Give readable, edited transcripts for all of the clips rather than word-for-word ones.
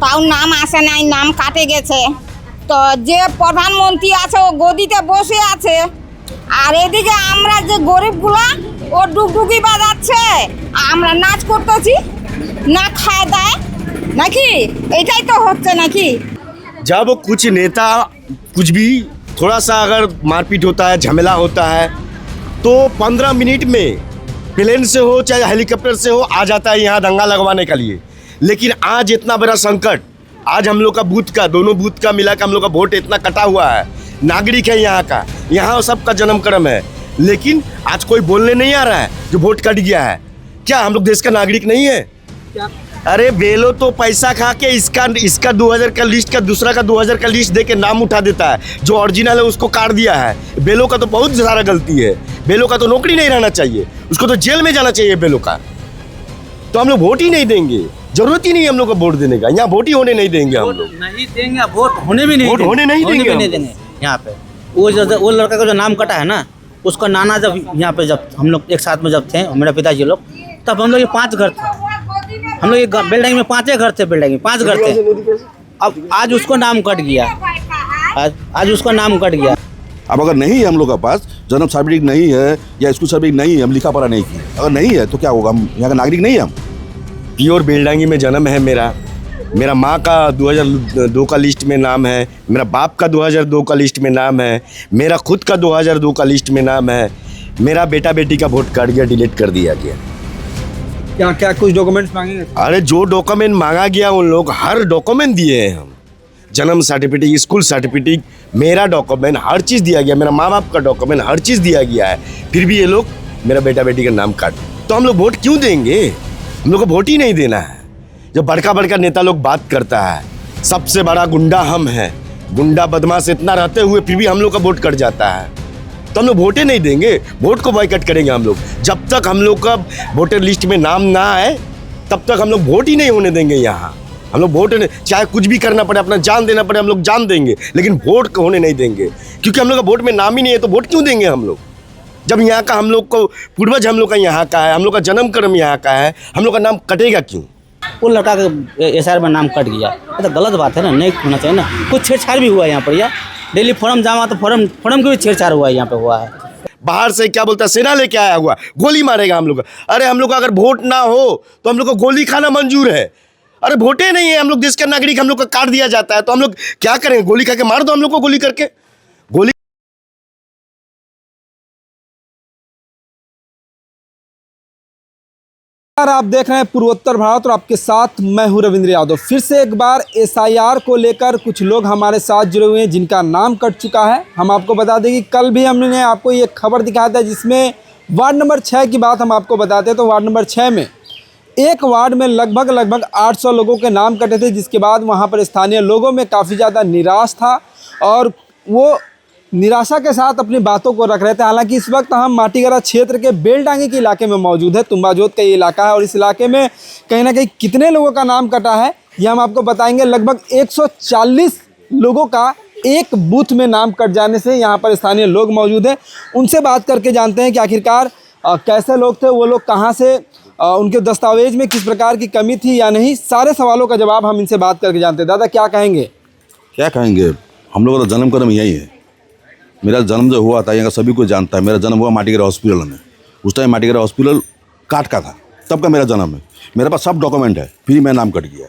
তাও নাম আসে নাই, নাম কাটে গেছে। তো যে প্রধানমন্ত্রী আছে ও গদিতে বসে আছে, আর এদিকে আমরা যে গরিবগুলা ও ডুগডুগি বাজাচ্ছে, আমরা নাচ করতেছি, না খায় দেয় নাকি? এটাই তো হচ্ছে নাকি? जब कुछ नेता कुछ भी थोड़ा सा अगर मारपीट होता है, झमेला होता है, तो 15 मिनट में प्लेन से हो चाहे हेलीकॉप्टर से हो आ जाता है यहाँ दंगा लगवाने के लिए। लेकिन आज इतना बड़ा संकट, आज हम लोग का बूथ का, दोनों बूथ का मिला के हम लोग का वोट इतना कटा हुआ है, नागरिक है यहाँ का, यहाँ सबका जन्म कर्म है, लेकिन आज कोई बोलने नहीं आ रहा है जो वोट कट गया है। क्या हम लोग देश का नागरिक नहीं है? अरे बेलो तो पैसा खा के इसका 2000 का लिस्ट का, दूसरा का 2000 का लिस्ट दे के नाम उठा देता है, जो ओरिजिनल है उसको काट दिया है। बेलो का तो बहुत सारा गलती है, बेलो का तो नौकरी नहीं रहना चाहिए, उसको तो जेल में जाना चाहिए बेलो का। तो हम लोग वोट ही नहीं देंगे, जरूरत ही नहीं है हम लोग को वोट देने का, यहाँ वोट ही होने नहीं देंगे हम लोग, नहीं देंगे, वोट होने भी नहीं वोट होने नहीं देंगे यहाँ पे। वो लड़का का जो नाम कटा है ना, उसका नाना जब यहाँ पे जब हम लोग एक साथ में जब थे, मेरा पिताजी लोग, तब हम लोग ये 5 घर थे, हम लोग ये बिल्डिंग में 5 घर थे, बिल्डिंग में 5 घर थे। अब आज उसको नाम कट गया, आज उसका नाम कट गया। अब अगर नहीं है हम लोग के पास जन्म सर्टिफिकेट नहीं है या स्कूल सर्टिफिकेट नहीं है, हम लिखा पढ़ा नहीं किए, अगर नहीं है तो क्या होगा? हम यहाँ का नागरिक नहीं है। हम प्योर बेलडांगी में जन्म है मेरा माँ का 2002 का लिस्ट में नाम है, मेरा बाप का 2002 का लिस्ट में नाम है, मेरा खुद का 2002 का लिस्ट में नाम है। मेरा बेटा बेटी का वोट कट गया, डिलीट कर दिया गया। क्या क्या कुछ डॉक्यूमेंट्स मांगे? अरे जो डॉक्यूमेंट मांगा गया उन लोग हर डॉक्यूमेंट दिए हैं हम, जन्म सर्टिफिकेट, स्कूल सर्टिफिकेट, मेरा डॉक्यूमेंट, हर चीज़ दिया गया, मेरा माँ बाप का डॉक्यूमेंट, हर चीज़ दिया गया है, फिर भी ये लोग मेरा बेटा बेटी का नाम काट। तो हम लोग वोट क्यों देंगे? हम लोग को वोट ही नहीं देना है। जब बड़का बड़का नेता लोग बात करता है, सबसे बड़ा गुंडा हम हैं, गुंडा बदमाश इतना रहते हुए फिर भी हम लोग का वोट कट जाता है, तो हम लोग वोटे नहीं देंगे, वोट को बॉयकॉट करेंगे हम लोग। जब तक हम लोग का वोटर लिस्ट में नाम ना आए तब तक हम लोग वोट ही नहीं होने देंगे यहाँ। हम लोग वोट, चाहे कुछ भी करना पड़े, अपना जान देना पड़े, हम लोग जान देंगे, लेकिन वोट होने नहीं देंगे, क्योंकि हम लोग का वोट में नाम ही नहीं है, तो वोट क्यों देंगे हम लोग? जब यहाँ का हम लोग को पूर्वज हम लोग का यहाँ का है, हम लोग का जन्म कर्म यहाँ का है, हम लोग का नाम कटेगा क्यों? वो लड़का का एसआर में नाम कट गया, ये तो गलत बात है ना, नहीं होना चाहिए ना। कुछ छेड़छाड़ भी हुआ है यहाँ पर, यार डेली फॉर्म जमा, तो फॉर्म की भी छेड़छाड़ हुआ है यहाँ पे, हुआ है। बाहर से क्या बोलता है, सेना लेके आया हुआ, गोली मारेगा हम लोग का। अरे हम लोग का अगर वोट ना हो तो हम लोग को गोली खाना मंजूर है। अरे वोटे नहीं है, हम लोग देश के नागरिक, हम लोग का काट दिया जाता है, तो हम लोग क्या करेंगे? गोली खा के मार दो हम लोग को, गोली करके गोली। आप देख रहे हैं पूर्वोत्तर भारत और आपके साथ मैं हूं रविंद्र यादव। फिर से एक बार एसआईआर को लेकर कुछ लोग हमारे साथ जुड़े हुए हैं जिनका नाम कट चुका है। हम आपको बता दें कि कल भी हमने आपको ये खबर दिखाया था, जिसमें वार्ड नंबर 6 की बात हम आपको बताते हैं। तो वार्ड नंबर 6 में एक वार्ड में लगभग 800 लोगों के नाम कटे थे, जिसके बाद वहाँ पर स्थानीय लोगों में काफ़ी ज़्यादा निराश था और वो निराशा के साथ अपनी बातों को रख रहे थे। हालांकि इस वक्त हम माटीगरा क्षेत्र के बेलडांगी के इलाके में मौजूद है। तुम्बाजोत का ये इलाका है और इस इलाके में कहीं ना कहीं कितने लोगों का नाम कटा है ये हम आपको बताएंगे। लगभग 140 लोगों का एक बूथ में नाम कट जाने से यहाँ पर स्थानीय लोग मौजूद हैं। उनसे बात करके जानते हैं कि आखिरकार कैसे लोग थे, वो लोग कहाँ से, उनके दस्तावेज में किस प्रकार की कमी थी या नहीं। सारे सवालों का जवाब हम इनसे बात करके जानते हैं। दादा क्या कहेंगे? क्या कहेंगे, हम लोगों का जन्म कर्म यही है। मेरा जन्म जो हुआ था यहाँ का सभी को जानता है, मेरा जन्म हुआ माटीगरा हॉस्पिटल में। उस टाइम माटीगरा हॉस्पिटल काट का था, तब का मेरा जन्म है। मेरे पास सब डॉक्यूमेंट है, फिर मैं नाम कट गया।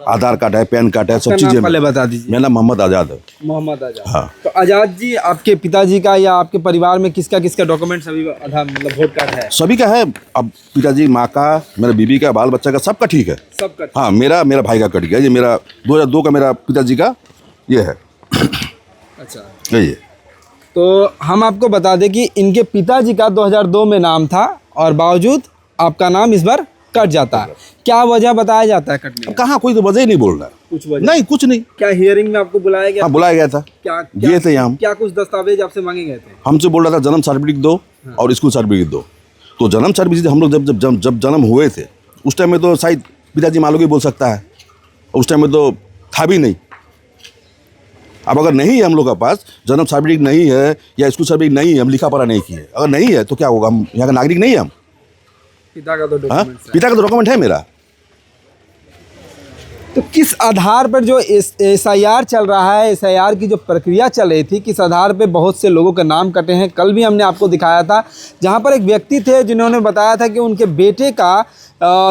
आधार कार्ड है, पैन कार्ड है, सब चीज़ें। पहले बता दीजिए। मेरा नाम मोहम्मद आज़ाद है। मोहम्मद आज़ाद। हाँ। तो आज़ाद जी, आपके पिताजी का या आपके परिवार में किसका किसका डॉक्यूमेंट्स अभी मतलब वोट कार्ड है? सभी का है। अब पिताजी, माँ का, मेरा बीबी का, बाल बच्चा का, सबका ठीक है। सबका? हाँ, मेरा भाई का कट गया। ये मेरा 2002 का मेरा पिताजी का ये है। अच्छा, यही है। तो हम आपको बता दें कि इनके पिताजी का 2002 में नाम था और बावजूद आपका नाम इस बार कट जाता है। क्या वजह बताया जाता है कटने का? कहाँ, कोई तो वजह ही नहीं बोल रहा है। कुछ वजह नहीं, कुछ नहीं। क्या हियरिंग में आपको बुलाया गया? हाँ, बुलाया गया था। क्या गए थे यहाँ। क्या कुछ दस्तावेज आपसे मांगे गए थे? हमसे बोल रहा था जन्म सर्टिफिकेट दो और स्कूल सर्टिफिकेट दो। तो जन्म सर्टिफिकेट हम लोग जब जन्म हुए थे उस टाइम में तो शायद पिताजी मालूम ही बोल सकता है, उस टाइम में तो था भी नहीं। अब अगर नहीं है हम लोग के पास जन्म सर्टिफिकेट नहीं है या स्कूल सर्टिफिकेट नहीं है, हम लिखा पढ़ा नहीं किए, अगर नहीं है तो क्या होगा? हम यहाँ का नागरिक नहीं है। हम पिता का तो हाँ, पिता का तो डॉक्यूमेंट है मेरा। तो किस आधार पर जो SIR चल रहा है, SIR की जो प्रक्रिया चल रही थी, किस आधार पे बहुत से लोगों के नाम कटे हैं? कल भी हमने आपको दिखाया था जहां पर एक व्यक्ति थे जिन्होंने बताया था कि उनके बेटे का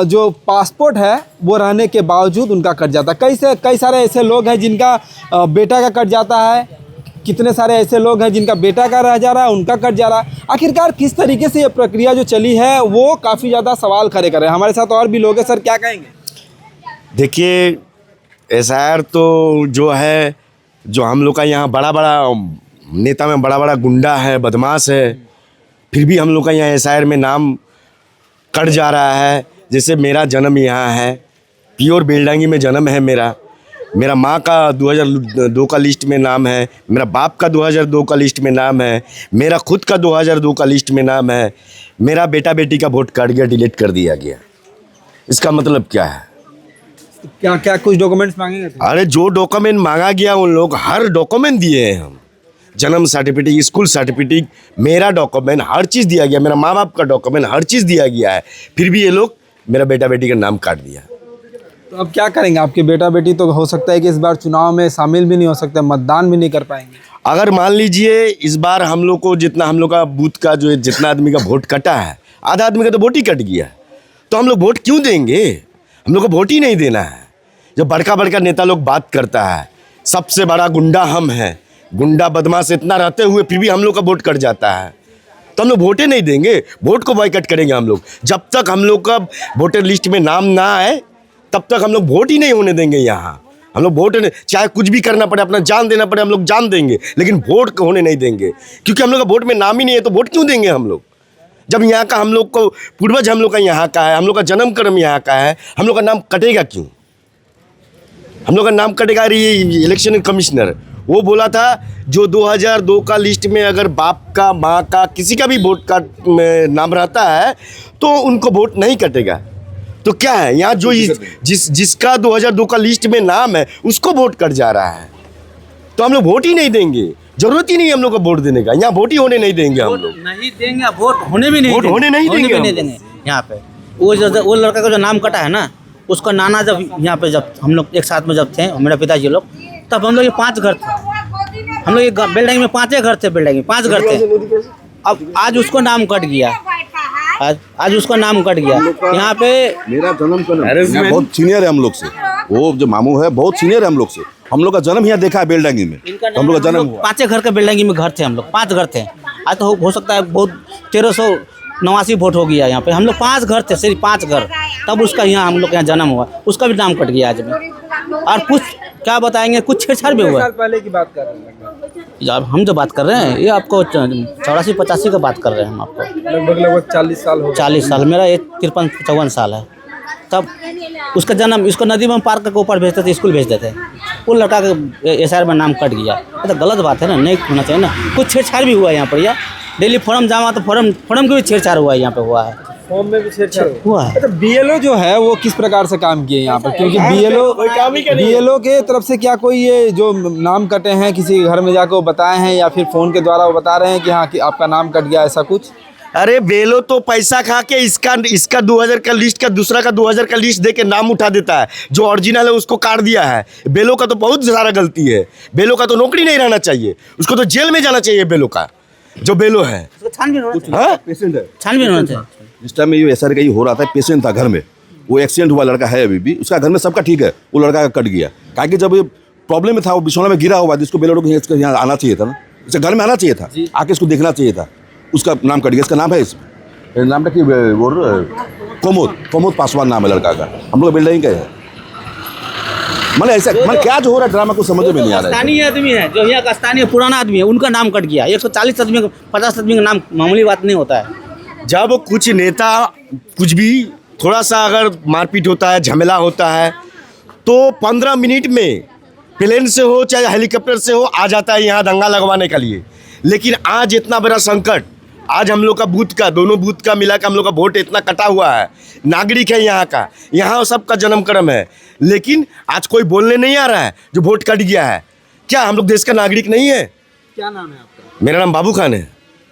जो पासपोर्ट है वो रहने के बावजूद उनका कट जाता। कई सारे ऐसे लोग हैं जिनका बेटा का कट जाता है, कितने सारे ऐसे लोग हैं जिनका बेटा का रह जा रहा है, उनका कट जा रहा है। आखिरकार किस तरीके से ये प्रक्रिया जो चली है वो काफ़ी ज़्यादा सवाल खड़े कर रहे हैं। हमारे साथ और भी लोग हैं, सर क्या कहेंगे? देखिए, SIR तो जो है, जो हम लोग का यहाँ बड़ा बड़ा नेता में बड़ा बड़ा गुंडा है, बदमाश है, फिर भी हम लोग का यहाँ SIR में नाम कट जा रहा है। जैसे मेरा जन्म यहाँ है, प्योर बेलडांगी में जन्म है मेरा माँ का 2002 का लिस्ट में नाम है, मेरा बाप का 2002 का लिस्ट में नाम है, मेरा खुद का 2002 का लिस्ट में नाम है। मेरा बेटा बेटी का वोट कट गया, डिलीट कर दिया गया। इसका मतलब क्या है? क्या क्या कुछ डॉक्यूमेंट्स मांगेंगे? अरे जो डॉक्यूमेंट मांगा गया उन लोग हर डॉक्यूमेंट दिए हैं हम। जन्म सर्टिफिकेट, स्कूल सर्टिफिकेट, मेरा डॉक्यूमेंट, हर चीज़ दिया गया। मेरा माँ बाप का डॉक्यूमेंट, हर चीज़ दिया गया है। फिर भी ये लोग मेरा बेटा बेटी का नाम काट दिया। तो अब क्या करेंगे? आपके बेटा बेटी तो हो सकता है कि इस बार चुनाव में शामिल भी नहीं हो सकते, मतदान भी नहीं कर पाएंगे। अगर मान लीजिए इस बार हम लोग को जितना हम लोग का बूथ का जो जितना आदमी का वोट कटा है, आधा आदमी का तो वोट ही कट गया, तो हम लोग वोट क्यों देंगे? हम लोग को वोट ही नहीं देना है। जब बड़का बड़का नेता लोग बात करता है, सबसे बड़ा गुंडा हम हैं, गुंडा बदमाश इतना रहते हुए फिर भी हम लोग का वोट कट जाता है, तो हम लोग वोटे नहीं देंगे। वोट को बॉयकॉट करेंगे हम लोग। जब तक हम लोग का वोटर लिस्ट में नाम ना आए तब तक हम लोग वोट ही नहीं होने देंगे यहाँ। हम लोग वोट, चाहे कुछ भी करना पड़े, अपना जान देना पड़े, हम लोग जान देंगे, लेकिन वोट होने नहीं देंगे। क्योंकि हम लोग का वोट में नाम ही नहीं है तो वोट क्यों देंगे हम लोग? जब यहाँ का हम लोग को पूर्वज हम लोग का यहाँ का है, हम लोग का जन्म कर्म यहाँ का है, हम लोग का नाम कटेगा क्यों? हम लोग का नाम कटेगा। अरे ये इलेक्शन कमिश्नर वो बोला था जो 2002 का लिस्ट में अगर बाप का, माँ का, किसी का भी वोट का नाम रहता है तो उनको वोट नहीं कटेगा। तो क्या है यहाँ, जो जिसका 2002 का लिस्ट में नाम है उसको वोट कट जा रहा है, तो हम लोग वोट ही नहीं देंगे। जरूरत ही नहीं हम लोग को वोट देने का। यहाँ वोट ही होने नहीं देंगे हम लोग। नहीं देंगे, वोट होने भी नहीं वोट होने नहीं देंगे यहाँ पे। वो लड़का का जो नाम कटा है ना, उसका नाना जब यहाँ पे, जब हम लोग एक साथ में जब थे, मेरा पिताजी लोग, तब हम लोग ये 5 घर थे। हम लोग ये बेलडांगी में 5 घर थे, बेलडांगी में 5 घर थे। अब आज उसको नाम कट गया, आज उसका नाम कट गया। यहाँ पे मेरा जन्म बहुत सीनियर है हम लोग से। वो जो मामू है बहुत सीनियर है हम लोग से। हम लोग का जन्म यहाँ देखा है बेलडांगी में। हम लोग का जन्म 5 घर के बेलडांगी में घर थे हम लोग, 5 घर थे। आज तो हो सकता है बहुत 1389 वोट हो गया यहाँ पे। हम लोग 5 घर थे, सिर्फ 5 घर, तब उसका यहाँ हम लोग यहाँ जन्म हुआ, उसका भी नाम कट गया आज में। और कुछ क्या बताएंगे, कुछ छेड़छाड़ भी हुआ। साल पहले की बात कर रहे हैं यार, हम जो बात कर रहे हैं ये आपको 84-85 का बात कर रहे हैं हम आपको। लगभग 40 साल हो गए। 40 साल, मेरा ये 53-54 साल है। तब उसका जन्म, इसको नदी में पार्क के ऊपर भेजते थे, स्कूल भेजते थे। वो लड़का का SIR में नाम कट गया, ये तो गलत बात है ना, नहीं होना चाहिए ना। कुछ छेड़छाड़ भी हुआ है यहाँ पर। यार डेली फॉर्म जमा, तो फॉर्म की भी छेड़छाड़ हुआ है यहाँ पे, हुआ है फॉर्म में भी छेड़छाड़ हुआ है। अच्छा, BLO जो है वो किस प्रकार से काम किए यहाँ पर? क्योंकि BLO के तरफ से क्या कोई ये जो नाम कटे हैं किसी घर में जाकर वो बताए हैं, या फिर फ़ोन के द्वारा वो बता रहे हैं कि हाँ कि आपका नाम कट गया, ऐसा कुछ? अरे बेलो तो पैसा खा के इसका 2000 का लिस्ट का, दूसरा का 2000 का लिस्ट दे के नाम उठा देता है। जो ओरिजिनल है उसको काट दिया है। बेलो का तो बहुत सारा गलती है। बेलो का तो नौकरी नहीं रहना चाहिए, उसको तो जेल में जाना चाहिए। बेलो का जो बेलो है, छानबीन होना चाहिए। हाँ, पेशेंट है। छानबीन होना चाहिए। इस टाइम में ये SIR का ही हो रहा था। पेशेंट था घर में, वो एक्सीडेंट हुआ लड़का है अभी भी, उसका घर में सबका ठीक है, वो लड़का का कट गया। कहा कि जब ये प्रॉब्लम में था, वो बिछौना में गिरा हुआ, जिसको बेलो को यहाँ आना चाहिए था ना, इसके घर में आना चाहिए था, आके इसको देखना चाहिए था। उसका नाम कट गया। इसका नाम है, इसमें नाम था कि वो कोमोद पासवान नाम है लड़का का। हम लोग बिल्डिंग का है। मतलब ऐसा क्या जो हो रहा है ड्रामा को समझ में नहीं आ रहा है। स्थानीय आदमी है, जो यहाँ का स्थानीय पुराना आदमी है, उनका नाम कट गया। 140 आदमी का, 50 आदमी का नाम मामूली बात नहीं होता है। जब कुछ नेता कुछ भी थोड़ा सा अगर मारपीट होता है, झमेला होता है, तो 15 मिनट में प्लेन से हो चाहे हेलीकॉप्टर से हो आ जाता है यहाँ दंगा लगवाने के लिए। लेकिन आज इतना बड़ा संकट, आज हम लोग का बूथ का, दोनों बूथ का मिला के हम लोग का वोट इतना कटा हुआ है। नागरिक है यहाँ का, यहाँ सबका जन्म कर्म है, लेकिन आज कोई बोलने नहीं आ रहा है जो वोट कट गया है। क्या हम लोग देश का नागरिक नहीं है? क्या नाम है आपका? मेरा नाम बाबू खान है।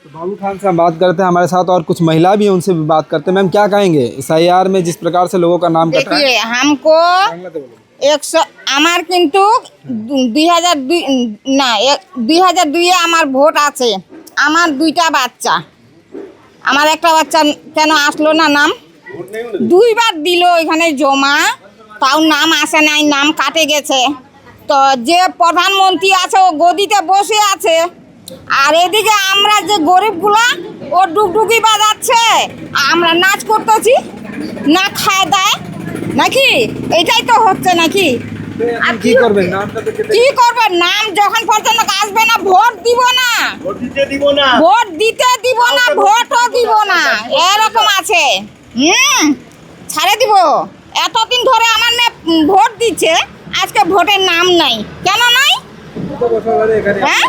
तो बाबू खान से हम बात करते हैं, हमारे साथ और कुछ महिला भी हैं, उनसे भी बात करते हैं। मैम क्या कहेंगे SIR में जिस प्रकार से लोगों का नाम कटा है? देखिए, हमको 100 আমার কিন্তু 2002 না 2002 আমার ভোট আছে। আমার 2টা বাচ্চা, আমার একটা বাচ্চা কেন আসলো না নাম? 2বার দিল এখানে জমা, তাও নাম আসে নাই, নাম কাটে গেছে। তো যে প্রধানমন্ত্রী আছে ও গদিতে বসে আছে, আর এদিকে আমরা যে গরিবগুলা ও ডুগডুগি বাজাচ্ছে, আমরা নাচ করতেছি, না খায় দেয় নাকি? এটাই তো হচ্ছে নাকি? আর কি করবেন নামটা তো কেটে কি করবে? নাম যখন পর্যন্ত আসবে না ভোট দিব না, ভোট দিতে দিব না, ভোটও দিব না, এরকম আছে। ছাড়ে দিব। এতদিন ধরে আমার ভোট দিচ্ছে, আজকে ভোটের নাম নাই। কেন নাই? হ্যাঁ,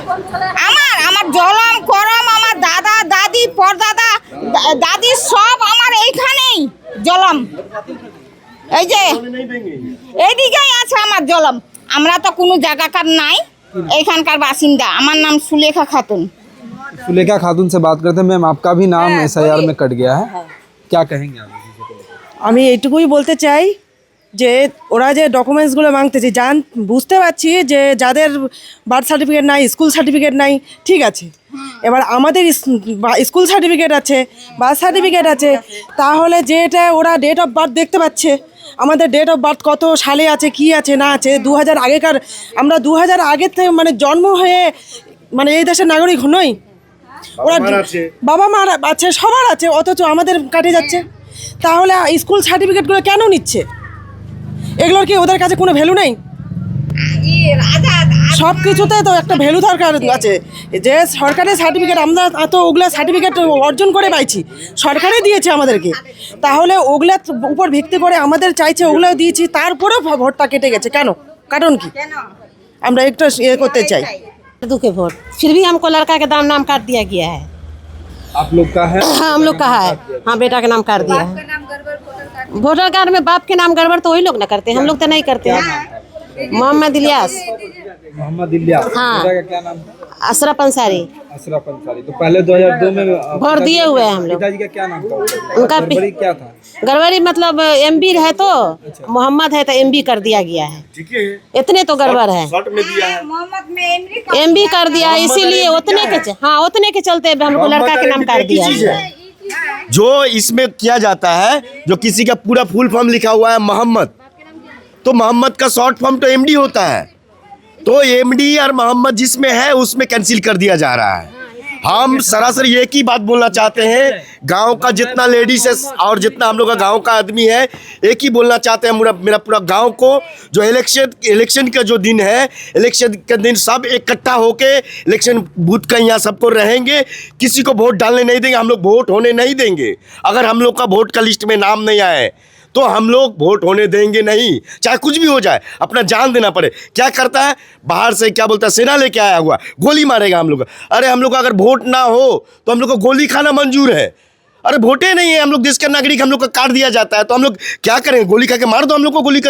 আমার জলম করম, আমার দাদা দাদি পরদাদা দাদি সব আমার এইখানেই জলম। এই যে এইদিকেই আছে আমার জলম। আমরা তো কোনো জায়গাকার নাই, এইখানকার বাসিন্দা। আমার নাম सुलेखा खातून। सुलेखा खातून से बात करते हैं। मैम, आपका भी नाम एसआईआर में कट गया है, क्या कहेंगे आप? আমি এইটুকুই বলতে চাই যে ওরা যে ডকুমেন্টসগুলো মাংতেছে, বুঝতে পারছি যে যাদের বার্থ সার্টিফিকেট নাই, স্কুল সার্টিফিকেট নাই, ঠিক আছে। এবার আমাদের স্কুল সার্টিফিকেট আছে, বার্থ সার্টিফিকেট আছে, তাহলে যেটা ওরা ডেট অফ বার্থ দেখতে পাচ্ছে, আমাদের ডেট অফ বার্থ কত সালে আছে, কি আছে না আছে, 2000 আগেকার, আমরা 2000 আগের থেকে মানে জন্ম হয়ে মানে এই দেশের নাগরিক নই। ওরা বাবা মার আছে, সবার আছে, অথচ আমাদের কাটে যাচ্ছে। তাহলে স্কুল সার্টিফিকেটগুলো কেন নিচ্ছে? এগুলোর কি ওদের কাছে কোনো ভ্যালু নেই? সব কিছুতে তো একটা ভ্যালু দরকার আছে। যে সরকারের সার্টিফিকেট, আমরা তো ওগুলা সার্টিফিকেট অর্জন করে পাইছি, সরকারে দিয়েছে আমাদেরকে, তাহলে ওগুলার উপর ভিত্তি করে আমাদের চাইছে, ওগুলো দিয়েছি, তারপরেও ভোটটা কেটে গেছে কেন? কারণ কি? আমরা একটু ইয়ে করতে চাই। के वोट, फिर भी हमको लड़का के नाम काट दिया गया है। आप लोग का है? हाँ, हम लोग का है। हाँ, बेटा का नाम काट दिया है। वोटर कार्ड में बाप के नाम गड़बड़ तो वही लोग ना करते हैं, हम लोग तो नहीं करते हैं। मोहम्मद इलियास। मोहम्मद इलियास। हाँ। बेटा का क्या नाम? अशरफ अंसारी। अशरफ अंसारी। तो पहले 2002 में वोट दिए हुए हैं हम लोग। पिताजी का क्या नाम था? उनका गड़बड़ी क्या था? गड़बड़ी मतलब एमबी है तो मोहम्मद है तो एमबी कर दिया गया है, इतने तो गड़बड़ है। मोहम्मद में एमबी कर दिया है, इसीलिए उतने के चलते हमको लड़का के नाम काट दिया है। जो इसमें किया जाता है, जो किसी का पूरा फुल फॉर्म लिखा हुआ है मोहम्मद, तो मोहम्मद का शॉर्ट फॉर्म तो एमडी होता है, तो एमडी और मोहम्मद जिसमें है उसमें कैंसिल कर दिया जा रहा है। हम सरासर एक ही बात बोलना चाहते हैं, गांव का जितना लेडीज है और जितना हम लोग का गांव का आदमी है, एक ही बोलना चाहते हैं मेरा पूरा गांव को, जो इलेक्शन का जो दिन है, इलेक्शन के दिन सब इकट्ठा होके इलेक्शन बूथ का यहाँ सबको रहेंगे, किसी को वोट डालने नहीं देंगे, हम लोग वोट होने नहीं देंगे। अगर हम लोग का वोट का लिस्ट में नाम नहीं आए तो हम लोग वोट होने देंगे नहीं, चाहे कुछ भी हो जाए, अपना जान देना पड़े। क्या करता है बाहर से, क्या बोलता है, सेना लेके आया हुआ, गोली मारेगा हम लोग। अरे हम लोग का अगर वोट ना हो तो हम लोग को गोली खाना मंजूर है। अरे वोटे नहीं है, हम लोग देश के नागरिक, हम लोग का काट दिया जाता है, तो हम लोग क्या करेंगे? गोली खा के मार दो हम लोग को, गोली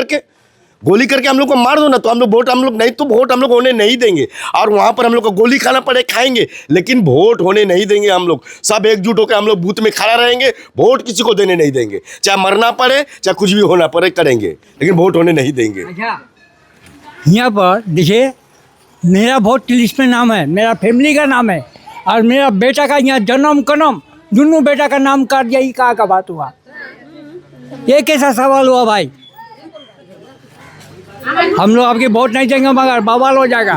करके हम लोग को मार दो ना, तो हम लोग वोट, हम लोग नहीं तो वोट हम लोग होने नहीं देंगे। और वहाँ पर हम लोग को गोली खाना पड़े खाएंगे, लेकिन वोट होने नहीं देंगे। हम लोग सब एकजुट होकर हम लोग बूथ में खड़ा रहेंगे, वोट किसी को देने नहीं देंगे, चाहे मरना पड़े चाहे कुछ भी होना पड़े, करेंगे, लेकिन वोट होने नहीं देंगे। यहाँ पर देखिए, मेरा वोट लिस्ट में नाम है, मेरा फैमिली का नाम है, और मेरा बेटा का यहाँ जन्म कनम दोनों बेटा का नाम काट दिया। कहाँ का बात हुआ? ये कैसा सवाल हुआ भाई? हम लोग आपकी वोट नहीं देंगे, मगर बवाल हो जाएगा।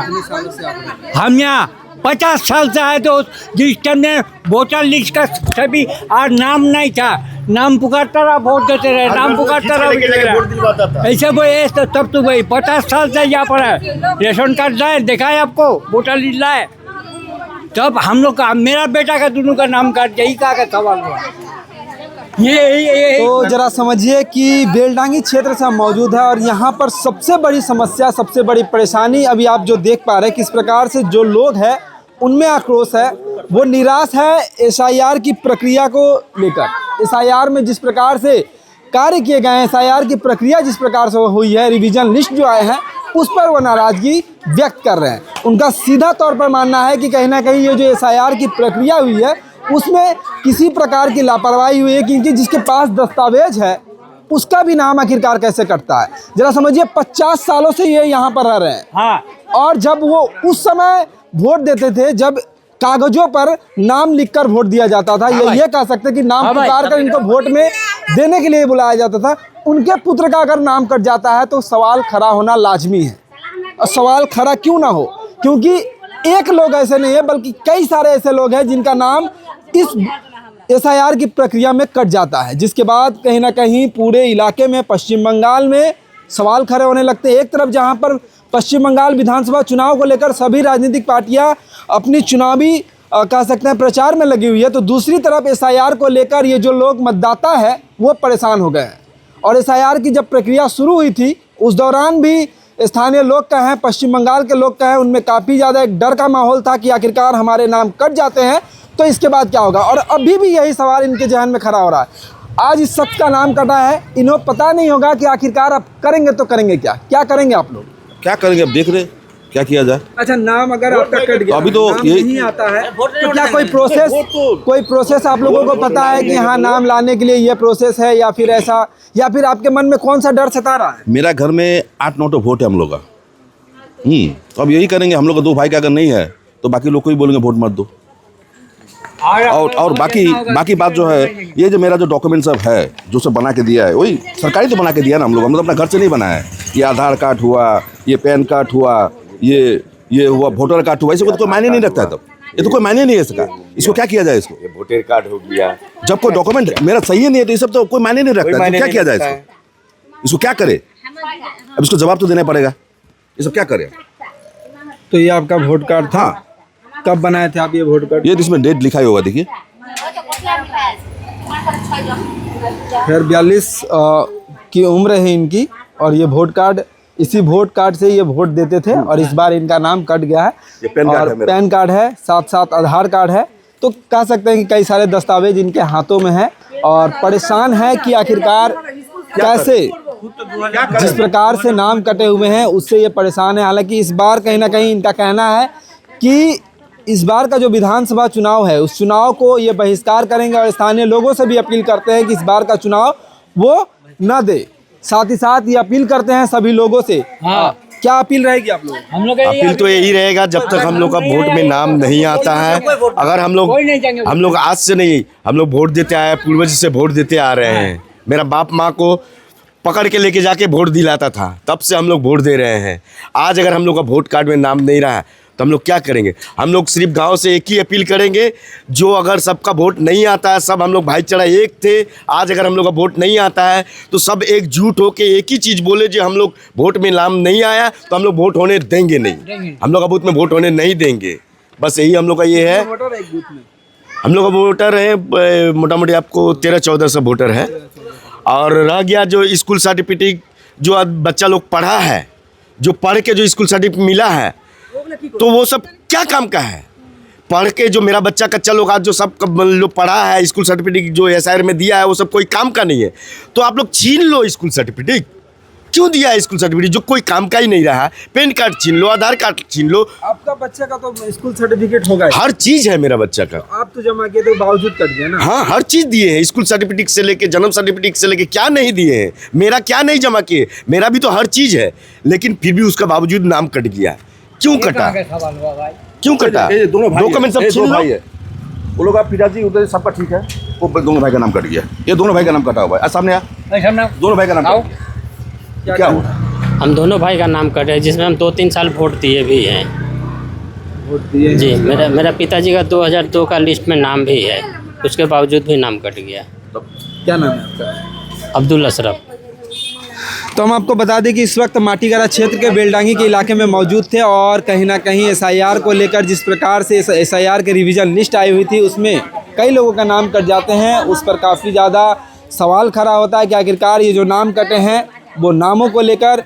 हम यहाँ 50 साल से आए, तो जिस टाइम में वोटर लिस्ट का सभी और नाम नहीं था, नाम पुकारता रहा, वोट देते रहे, नाम पुकारता रहा, ऐसे वो तो तब तो भाई 50 साल से यहाँ पर है। रेशन कार्ड लाए, देखा है आपको, वोटर लिस्ट लाए, तब हम लोग का, मेरा बेटा का दोनों का नाम काट दिया। कहाँ का सवाल हुआ? ये तो जरा समझिए कि बेलडांगी क्षेत्र से हम मौजूद है, और यहाँ पर सबसे बड़ी समस्या, सबसे बड़ी परेशानी अभी आप जो देख पा रहे हैं, किस प्रकार से जो लोग हैं उनमें आक्रोश है, वो निराश है एसआईआर की प्रक्रिया को लेकर। एसआईआर में जिस प्रकार से कार्य किए गए हैं, एसआईआर की प्रक्रिया जिस प्रकार से हुई है, रिवीजन लिस्ट जो आए हैं, उस पर वो नाराज़गी व्यक्त कर रहे हैं। उनका सीधा तौर पर मानना है कि कहीं ना कहीं ये जो एसआईआर की प्रक्रिया हुई है उसमें किसी प्रकार की लापरवाही हुई है, क्योंकि जिसके पास दस्तावेज है उसका भी नाम आखिरकार कैसे कटता है। जरा समझिए 50 सालों से ये यहाँ पर रह रहे हैं। हाँ, और जब वो उस समय वोट देते थे जब कागजों पर नाम लिखकर वोट दिया जाता था, ये कह सकते कि नाम पुकार कर इनको वोट में देने के लिए बुलाया जाता था। उनके पुत्र का अगर नाम कट जाता है तो सवाल खड़ा होना लाजमी है। और सवाल खड़ा क्यों ना हो, क्योंकि एक लोग ऐसे नहीं है बल्कि कई सारे ऐसे लोग हैं जिनका नाम इस SIR की प्रक्रिया में कट जाता है, जिसके बाद कहीं ना कहीं पूरे इलाके में पश्चिम बंगाल में सवाल खड़े होने लगते हैं। एक तरफ जहां पर पश्चिम बंगाल विधानसभा चुनाव को लेकर सभी राजनीतिक पार्टियां अपनी चुनावी कह सकते हैं प्रचार में लगी हुई है, तो दूसरी तरफ SIR को लेकर ये जो लोग मतदाता है वो परेशान हो गए हैं। और SIR की जब प्रक्रिया शुरू हुई थी उस दौरान भी स्थानीय लोग कहें, पश्चिम बंगाल के लोग कहें, उनमें काफ़ी ज़्यादा एक डर का माहौल था कि आखिरकार हमारे नाम कट जाते हैं तो इसके बाद क्या होगा। और अभी भी यही सवाल इनके जहन में खड़ा हो रहा है। आज इस शख्स का नाम कटा है, इन्हें पता नहीं होगा कि आखिरकार अब करेंगे तो करेंगे क्या करेंगे आप लोग? क्या करेंगे अब देख रहे क्या किया जाए। अच्छा, नाम अगर आपका कट गया, अभी तो नाम ये नहीं आता है तो क्या कोई प्रोसेस आप लोगों को पता है कि हाँ नाम लाने के लिए ये प्रोसेस है, या फिर ऐसा, या फिर आपके मन में कौन सा डर सता रहा है? मेरा घर में 8-9 तो वोट है हम लोग का। तो अब यही करेंगे हम लोग का 2 भाई का अगर नहीं है तो बाकी लोग को ही बोलेंगे वोट मत दो। और बाकी बात जो है, ये जो मेरा जो डॉक्यूमेंट सब है जो सब बना के दिया है वही सरकारी तो बना के दिया ना। हम लोग अपना घर से नहीं बनाया है। ये आधार कार्ड हुआ, ये पैन कार्ड हुआ, ये हुआ वोटर कार्ड हुआ, इसको तो कोई मायने नहीं रखता है। तब ये तो कोई मायने नहीं है इसका। इसको क्या किया जाए? इसको ये वोटर कार्ड हो गया, जब कोई डॉक्यूमेंट मेरा सही नहीं है तो ये सब तो कोई मायने नहीं रखता है। तो क्या किया जाए इसको क्या करे? अब इसको जवाब तो देना पड़ेगा। ये सब क्या करे? तो ये आपका वोट कार्ड था, कब बनाए थे आप ये वोट कार्ड? ये इसमें डेट लिखा ही होगा, देखिए। खैर 42 की उम्र है इनकी और ये वोट कार्ड, इसी वोट कार्ड से ये वोट देते थे और इस बार इनका नाम कट गया है। ये पैन कार्ड है मेरा। पैन कार्ड है, साथ साथ आधार कार्ड है, तो कह सकते हैं कि कई सारे दस्तावेज इनके हाथों में है और परेशान है कि आखिरकार कैसे, जिस प्रकार से नाम कटे हुए हैं उससे ये परेशान है। हालांकि इस बार कहीं ना कहीं इनका कहना है कि इस बार का जो विधानसभा चुनाव है उस चुनाव को ये बहिष्कार करेंगे और स्थानीय लोगों से भी अपील करते हैं कि इस बार का चुनाव वो न दे। साथ ही साथ ये अपील करते हैं सभी लोगों से। हाँ। क्या अपील रहेगी आप लोग? हम लोग अपील तो यही रहेगा, जब तक हम लोग का वोट में नाम नहीं आता है, अगर हम लोग आज से नहीं, हम लोग वोट देते आए, पूर्वज से वोट देते आ रहे हैं। मेरा बाप माँ को पकड़ के लेके जाके वोट दिलाता था, तब से हम लोग वोट दे रहे हैं। आज अगर हम लोग का वोट कार्ड में नाम नहीं रहा तो हम लोग क्या करेंगे? हम लोग सिर्फ गांव से एक ही अपील करेंगे, जो अगर सबका वोट नहीं आता है, सब हम लोग भाईचारा एक थे, आज अगर हम लोग का वोट नहीं आता है तो सब एकजुट होके एक ही चीज़ बोले, जो हम लोग वोट में नाम नहीं आया तो हम लोग वोट होने देंगे नहीं, हम लोग का बूथ में वोट होने नहीं देंगे। बस यही हम लोग का ये है। हम लोग का वोटर है मोटा मोटी आपको 13-14 सौ वोटर है। और रह गया जो स्कूल सर्टिफिकेट, जो बच्चा लोग पढ़ा है, जो पढ़ के जो स्कूल सर्टिफिकेट मिला है, तो वो सब क्या काम का है? पढ़ के जो मेरा बच्चा कच्चा लोग आज जो सब लोग पढ़ा है, स्कूल सर्टिफिकेट जो SIR में दिया है, वो सब कोई काम का नहीं है। तो आप लोग छीन लो स्कूल सर्टिफिकेट। क्यों दिया है स्कूल सर्टिफिकेट जो कोई काम का ही नहीं रहा? पैन कार्ड छीन लो, आधार कार्ड छीन लो। आपका बच्चे का तो स्कूल सर्टिफिकेट होगा, हर चीज़ है मेरा बच्चा का। आप तो जमा किए तो बावजूद कट गया ना? हाँ, हर चीज़ दिए हैं, स्कूल सर्टिफिकेट से लेके जन्म सर्टिफिकेट से लेके, क्या नहीं दिए हैं? मेरा क्या नहीं जमा किए? मेरा भी तो हर चीज़ है, लेकिन फिर भी उसका बावजूद नाम कट गया। क्यों कटा? क्यों कटा? ये दोनों भाई डॉक्यूमेंट सब है, छीन दो लो। भाई है, वो लोग आप पिताजी उधर सबका ठीक है, वो दोनों भाई का नाम कट गया। ये दोनों भाई का नाम कटा हुआ है। सामने आ, दोनों भाई का नाम क्या हुआ? हम दोनों भाई का नाम कटे हैं, जिसमें हम 2-3 साल वोट दिए भी हैं। वोट दिए जी, मेरा पिताजी का 2002 का लिस्ट में नाम भी है, उसके बावजूद भी नाम कट गया। क्या नाम है आपका? अब्दुल अशरफ। तो हम आपको बता दें कि इस वक्त माटीगरा क्षेत्र के बेलडांगी के इलाके में मौजूद थे और कहीं ना कहीं SIR को लेकर जिस प्रकार से SIR के रिवीजन लिस्ट आई हुई थी उसमें कई लोगों का नाम कट जाते हैं, उस पर काफ़ी ज़्यादा सवाल खड़ा होता है कि आखिरकार ये जो नाम कटे हैं वो नामों को लेकर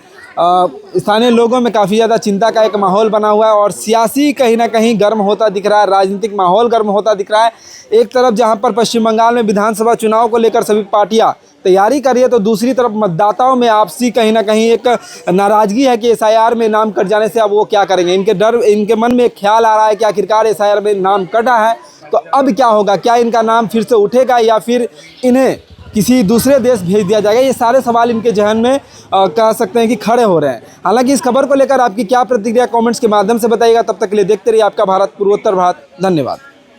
स्थानीय लोगों में काफ़ी ज़्यादा चिंता का एक माहौल बना हुआ है और सियासी कहीं ना कहीं गर्म होता दिख रहा है, राजनीतिक माहौल गर्म होता दिख रहा है। एक तरफ जहां पर पश्चिम बंगाल में विधानसभा चुनाव को लेकर सभी पार्टियां तैयारी कर रही है, तो दूसरी तरफ मतदाताओं में आपसी कहीं ना कहीं एक नाराज़गी है कि SIR में नाम कट जाने से अब वो क्या करेंगे। इनके मन में एक ख्याल आ रहा है कि आखिरकार SIR में नाम कटा है तो अब क्या होगा? क्या इनका नाम फिर से उठेगा या फिर इन्हें किसी दूसरे देश भेज दिया जाएगा। ये सारे सवाल इनके जहन में कह सकते हैं कि खड़े हो रहे हैं। हालांकि इस खबर को लेकर आपकी क्या प्रतिक्रिया कमेंट्स के माध्यम से बताइएगा। तब तक के लिए देखते रहिए आपका भारत पूर्वोत्तर भारत। धन्यवाद।